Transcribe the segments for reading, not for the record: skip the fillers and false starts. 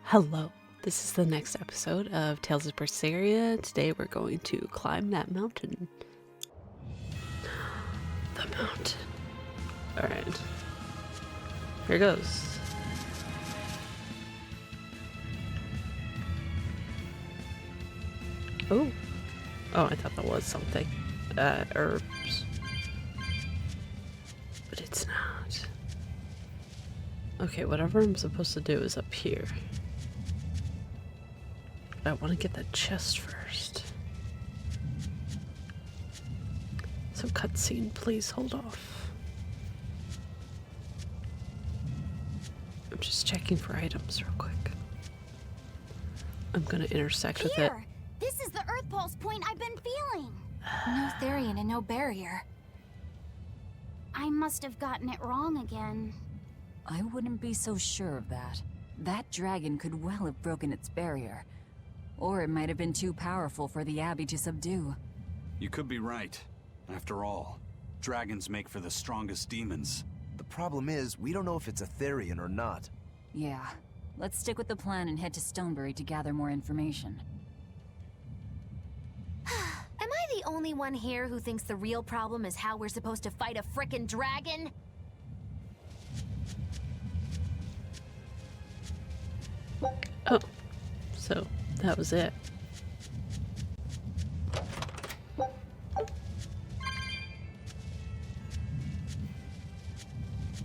Hello, this is the next episode of Tales of Berseria. Today we're going to climb that mountain. The mountain. Alright. Here goes. Oh. Oh, I thought that was something. Herbs. But it's not. Okay, whatever I'm supposed to do is up here. I want to get that chest first. So cutscene, please hold off. I'm just checking for items real quick. I'm gonna intersect with it. This is the Earth Pulse point I've been feeling. No Therian and no barrier. I must have gotten it wrong again. I wouldn't be so sure of that. That dragon could well have broken its barrier. Or it might have been too powerful for the Abbey to subdue. You could be right. After all, dragons make for the strongest demons. The problem is, we don't know if it's a Therian or not. Yeah. Let's stick with the plan and head to Stonebury to gather more information. Am I the only one here who thinks the real problem is how we're supposed to fight a frickin' dragon? Oh, so that was it.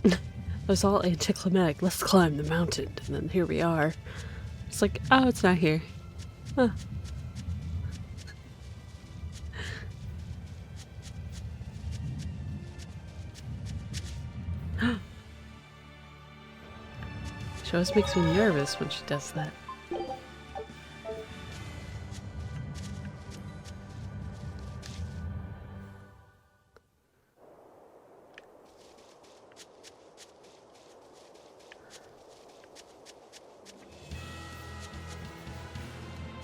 It was all anticlimactic. Let's climb the mountain. And then here we are. It's like, oh, it's not here. Huh. She always makes me nervous when she does that.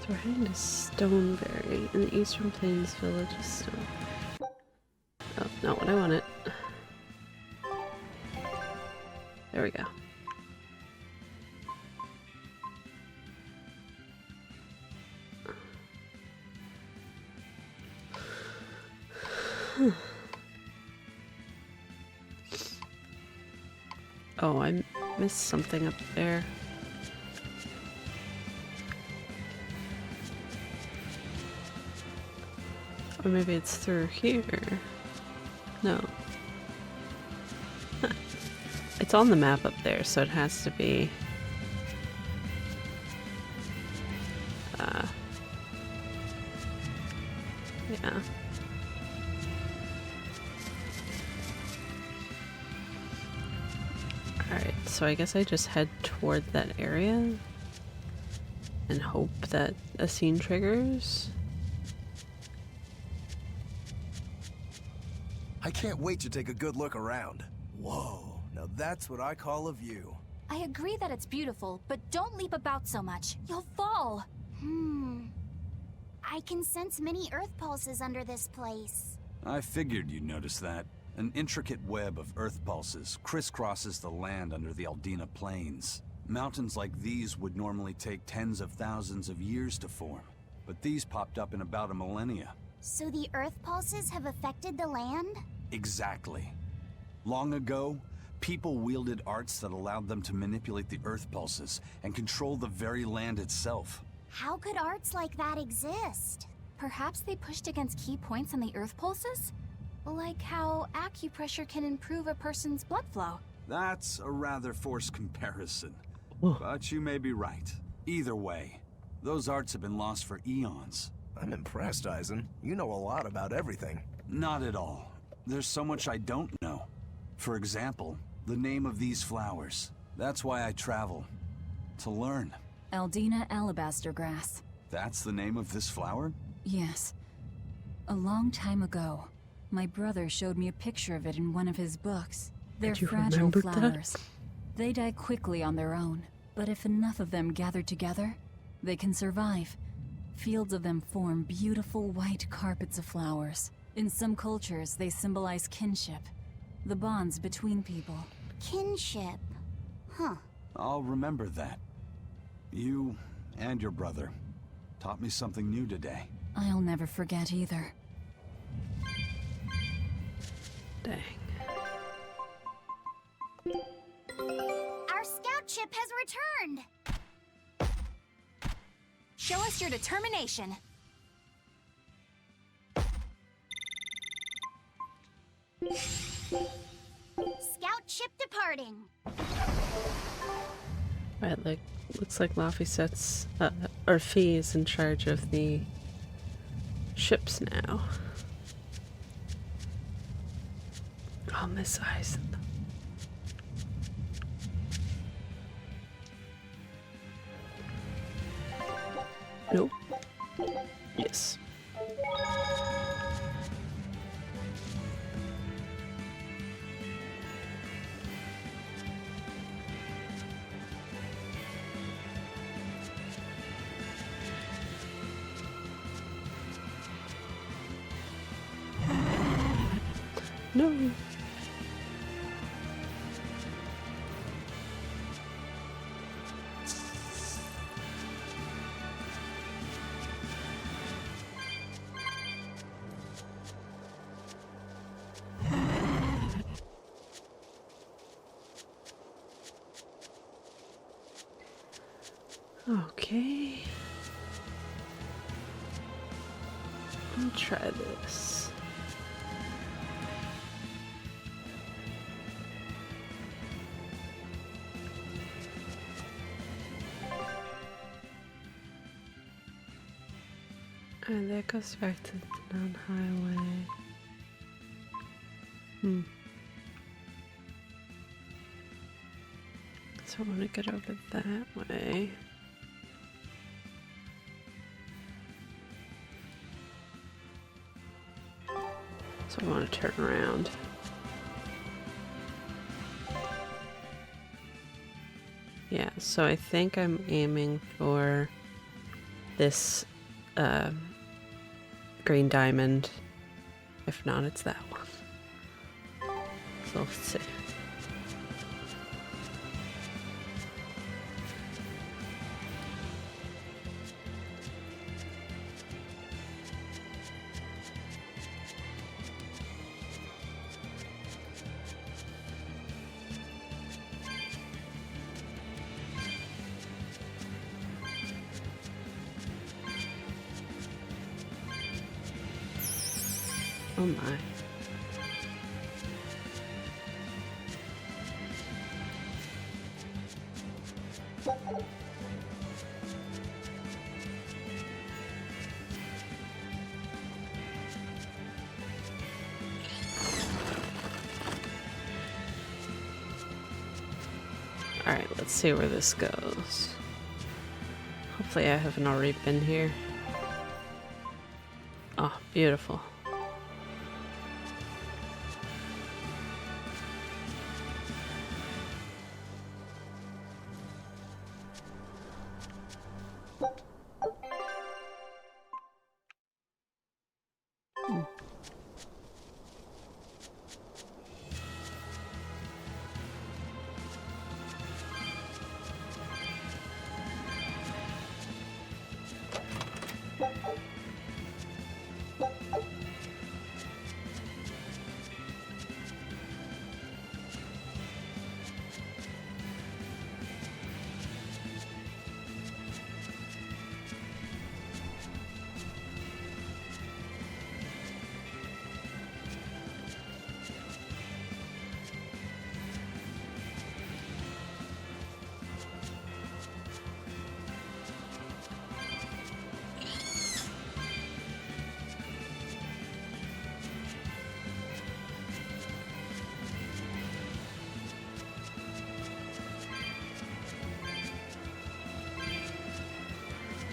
So we're heading to Stonebury in the Eastern Plains village of Stone. Oh, not what I wanted. There we go. Oh, I missed something up there. Or maybe it's through here. No. Huh. It's on the map up there, so it has to be... yeah. Alright, so I guess I just head toward that area and hope that a scene triggers. I can't wait to take a good look around. Whoa, now that's what I call a view. I agree that it's beautiful, but don't leap about so much. You'll fall. I can sense many Earth pulses under this place. I figured you'd notice that. An intricate web of earth pulses crisscrosses the land under the Aldina Plains. Mountains like these would normally take tens of thousands of years to form, but these popped up in about a millennia. So the Earth pulses have affected the land? Exactly. Long ago, people wielded arts that allowed them to manipulate the earth pulses and control the very land itself. How could arts like that exist? Perhaps they pushed against key points on the Earth pulses? Like how acupressure can improve a person's blood flow. That's a rather forced comparison. Whoa. But you may be right. Either way, those arts have been lost for eons. I'm impressed, Eisen. You know a lot about everything. Not at all. There's so much I don't know. For example, the name of these flowers. That's why I travel. To learn. Aldina alabaster grass. That's the name of this flower? Yes. A long time ago, my brother showed me a picture of it in one of his books. They're Do you fragile remember flowers. that? They die quickly on their own, but if enough of them gather together, they can survive. Fields of them form beautiful white carpets of flowers. In some cultures, they symbolize kinship, the bonds between people. Kinship. Huh. I'll remember that. You and your brother taught me something new today. I'll never forget either. Dang. Our scout ship has returned! Show us your determination. Scout ship departing. Right, like, looks like Laphicet's, or Fee is in charge of the ships now. Oh, Miss Eisen. Nope. Yes. No. Okay. I'll try this. And that goes back to the non-highway. So I want to get over that way. So I want to turn around. Yeah, so I think I'm aiming for this green diamond. If not, it's that one. So let's see. Oh my. Alright, let's see where this goes. Hopefully I haven't already been here. Oh, beautiful.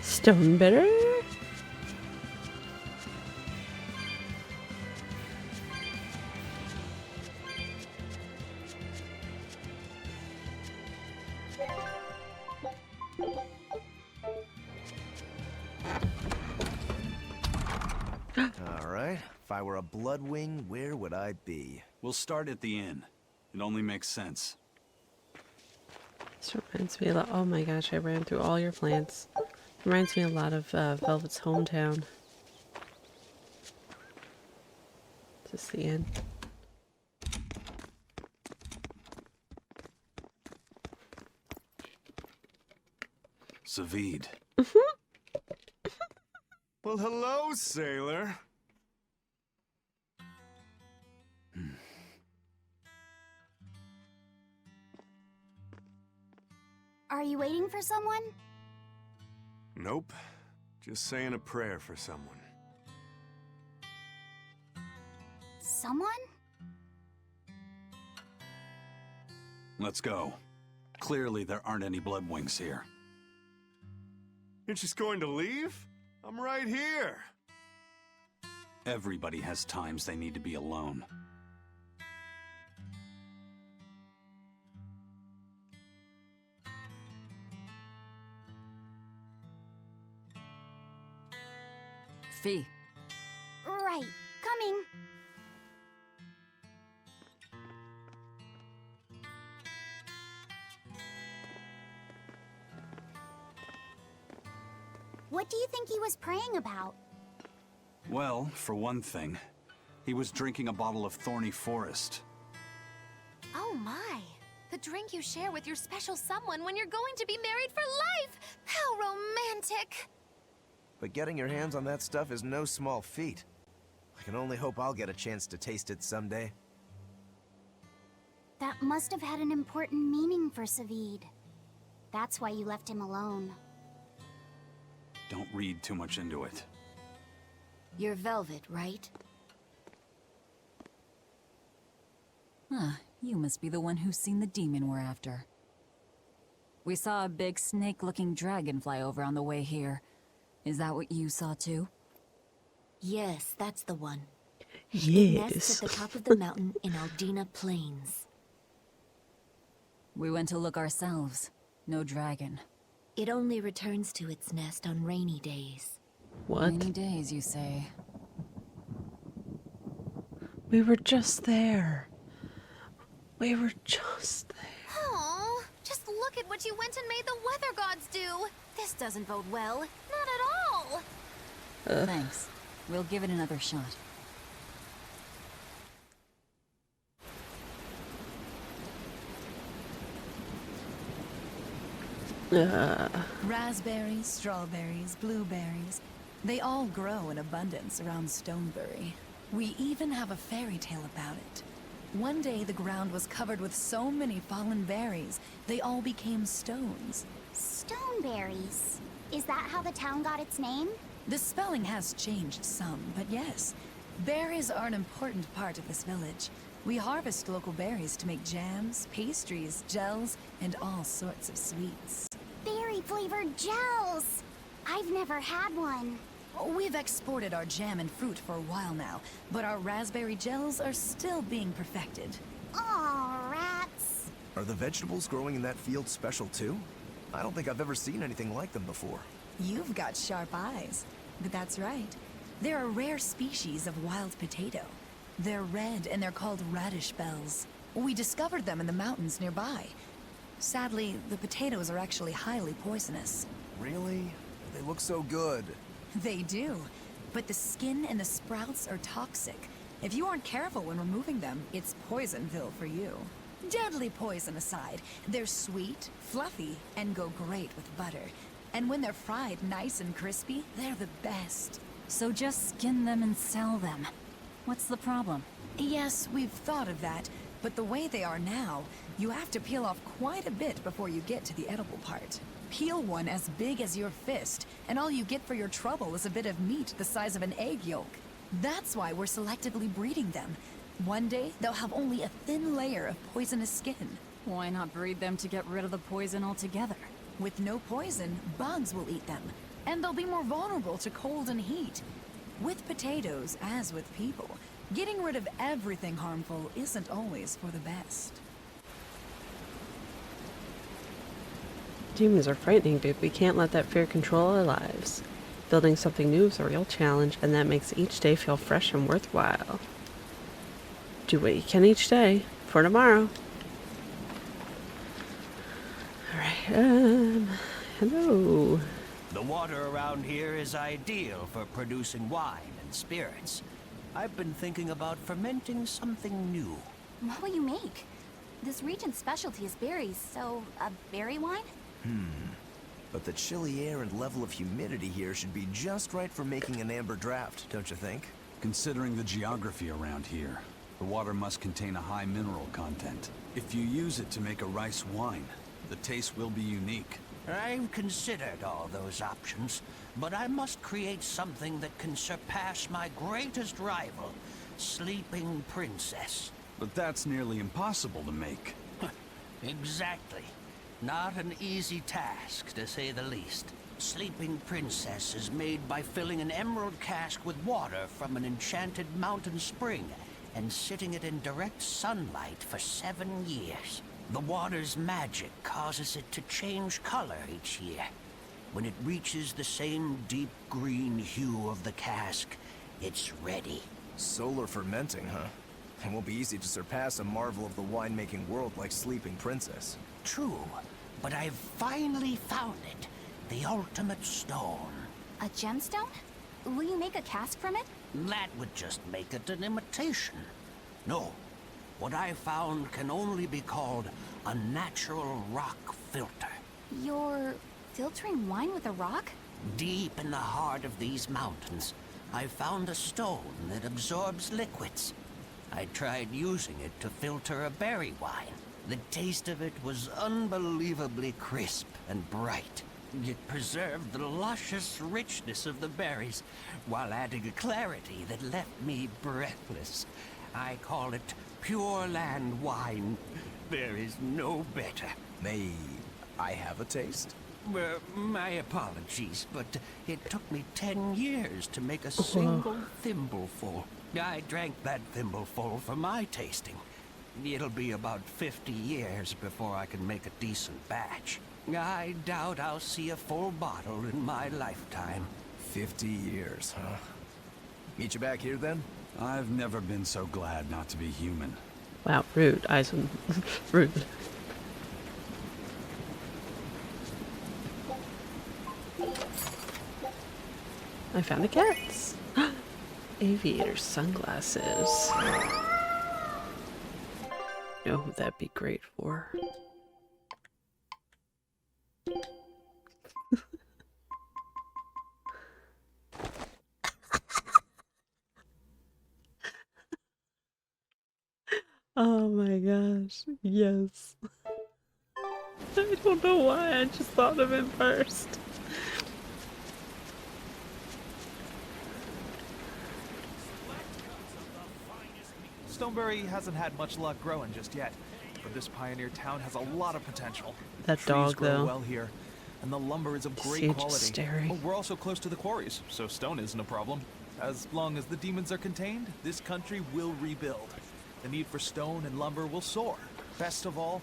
Stonebury? All right. If I were a Bloodwing, where would I be? We'll start at the inn. It only makes sense. Is This reminds me a lot. Oh my gosh, I ran through all your plants. Reminds me a lot of Velvet's hometown. Is this the end? Savid. Well, hello, sailor. Are you waiting for someone? Nope. Just saying a prayer for someone. Someone? Let's go. Clearly there aren't any bloodwings here. You're just going to leave? I'm right here. Everybody has times they need to be alone. Fee. Right. Coming. What do you think he was praying about? Well, for one thing, he was drinking a bottle of thorny forest. Oh my. The drink you share with your special someone when you're going to be married for life! How romantic! But getting your hands on that stuff is no small feat. I can only hope I'll get a chance to taste it someday. That must have had an important meaning for Savid. That's why you left him alone. Don't read too much into it. You're Velvet, right? Huh, you must be the one who's seen the demon we're after. We saw a big snake-looking dragon fly over on the way here. Is that what you saw too? Yes, that's the one. Yes. It nests at the top of the mountain in Aldina Plains. We went to look ourselves. No dragon. It only returns to its nest on rainy days. What? Rainy days, you say? We were just there. We were just there. Oh, just look at what you went and made the weather gods do. This doesn't bode well. Not at all. Thanks. We'll give it another shot. Raspberries, strawberries, blueberries. They all grow in abundance around Stonebury. We even have a fairy tale about it. One day the ground was covered with so many fallen berries, they all became stones. Stoneberries. Is that how the town got its name? The spelling has changed some, but yes. Berries are an important part of this village. We harvest local berries to make jams, pastries, gels, and all sorts of sweets. Berry-flavored gels! I've never had one. We've exported our jam and fruit for a while now, but our raspberry gels are still being perfected. Aw, rats. Are the vegetables growing in that field special too? I don't think I've ever seen anything like them before. You've got sharp eyes. But that's right. They're a rare species of wild potato. They're red and they're called radish bells. We discovered them in the mountains nearby. Sadly, the potatoes are actually highly poisonous. Really? They look so good. They do. But the skin and the sprouts are toxic. If you aren't careful when removing them, it's Poisonville for you. Deadly poison aside, they're sweet, fluffy, and go great with butter. And when they're fried nice and crispy, they're the best. So just skin them and sell them. What's the problem? Yes, we've thought of that, but the way they are now, you have to peel off quite a bit before you get to the edible part. Peel one as big as your fist, and all you get for your trouble is a bit of meat the size of an egg yolk. That's why we're selectively breeding them. One day, they'll have only a thin layer of poisonous skin. Why not breed them to get rid of the poison altogether? With no poison, bugs will eat them, and they'll be more vulnerable to cold and heat. With potatoes, as with people, getting rid of everything harmful isn't always for the best. Demons are frightening, but we can't let that fear control our lives. Building something new is a real challenge, and that makes each day feel fresh and worthwhile. Do what you can each day for tomorrow. Alright, hello. The water around here is ideal for producing wine and spirits. I've been thinking about fermenting something new. What will you make? This region's specialty is berries, so a berry wine? But the chilly air and level of humidity here should be just right for making an amber draft, don't you think? Considering the geography around here, the water must contain a high mineral content. If you use it to make a rice wine, the taste will be unique. I've considered all those options, but I must create something that can surpass my greatest rival, Sleeping Princess. But that's nearly impossible to make. Exactly. Not an easy task, to say the least. Sleeping Princess is made by filling an emerald cask with water from an enchanted mountain spring and sitting it in direct sunlight for 7 years. The water's magic causes it to change color each year. When it reaches the same deep green hue of the cask, it's ready. Solar fermenting, huh? It won't be easy to surpass a marvel of the winemaking world like Sleeping Princess. True, but I've finally found it. The ultimate stone. A gemstone? Will you make a cask from it? That would just make it an imitation. No, what I found can only be called a natural rock filter. You're filtering wine with a rock? Deep in the heart of these mountains, I found a stone that absorbs liquids. I tried using it to filter a berry wine. The taste of it was unbelievably crisp and bright. It preserved the luscious richness of the berries, while adding a clarity that left me breathless. I call it Pure Land wine. There is no better. May I have a taste? My apologies, but it took me 10 years to make a single thimbleful. I drank that thimbleful for my tasting. It'll be about 50 years before I can make a decent batch. I doubt I'll see a full bottle in my lifetime. 50 years, huh? Meet you back here then? I've never been so glad not to be human. Wow, rude, Eisen. Rude. I found a cat's. Aviator sunglasses. Know who that'd be great for. Oh my gosh, yes. I don't know why, I just thought of it first. Stonebury hasn't had much luck growing just yet, but this pioneer town has a lot of potential. That Trees dog, grow though. well here, and the lumber is of great Sage is quality. staring. Oh, we're also close to the quarries, so stone isn't a problem. As long as the demons are contained, this country will rebuild. The need for stone and lumber will soar. Best of all,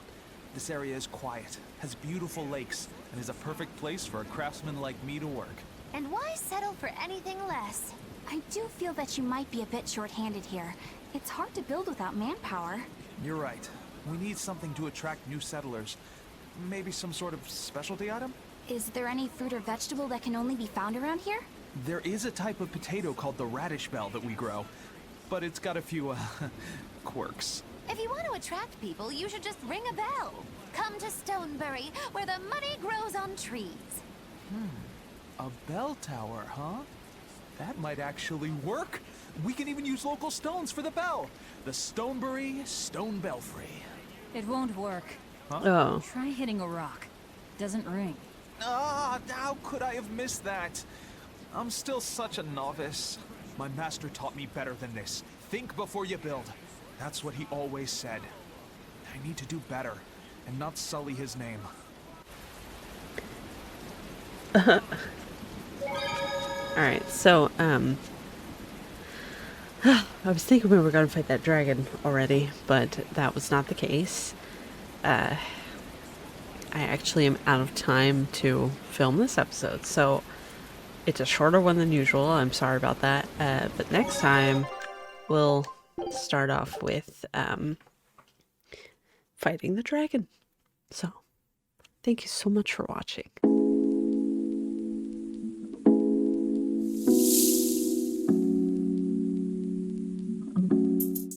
this area is quiet, has beautiful lakes, and is a perfect place for a craftsman like me to work. And why settle for anything less? I do feel that you might be a bit short-handed here. It's hard to build without manpower. You're right. We need something to attract new settlers. Maybe some sort of specialty item? Is there any fruit or vegetable that can only be found around here? There is a type of potato called the radish bell that we grow, but it's got a few, quirks. If you want to attract people, you should just ring a bell. Come to Stonebury, where the money grows on trees. A bell tower, huh? That might actually work. We can even use local stones for the bell. The Stonebury Stone Belfry. It won't work. Oh. Try hitting a rock. Doesn't ring. Ah, how could I have missed that? I'm still such a novice. My master taught me better than this. Think before you build. That's what he always said. I need to do better and not sully his name. Alright, so, I was thinking we were gonna fight that dragon already, but that was not the case. I actually am out of time to film this episode, so it's a shorter one than usual. I'm sorry about that. But next time, we'll start off with, fighting the dragon. So, Thank you so much for watching.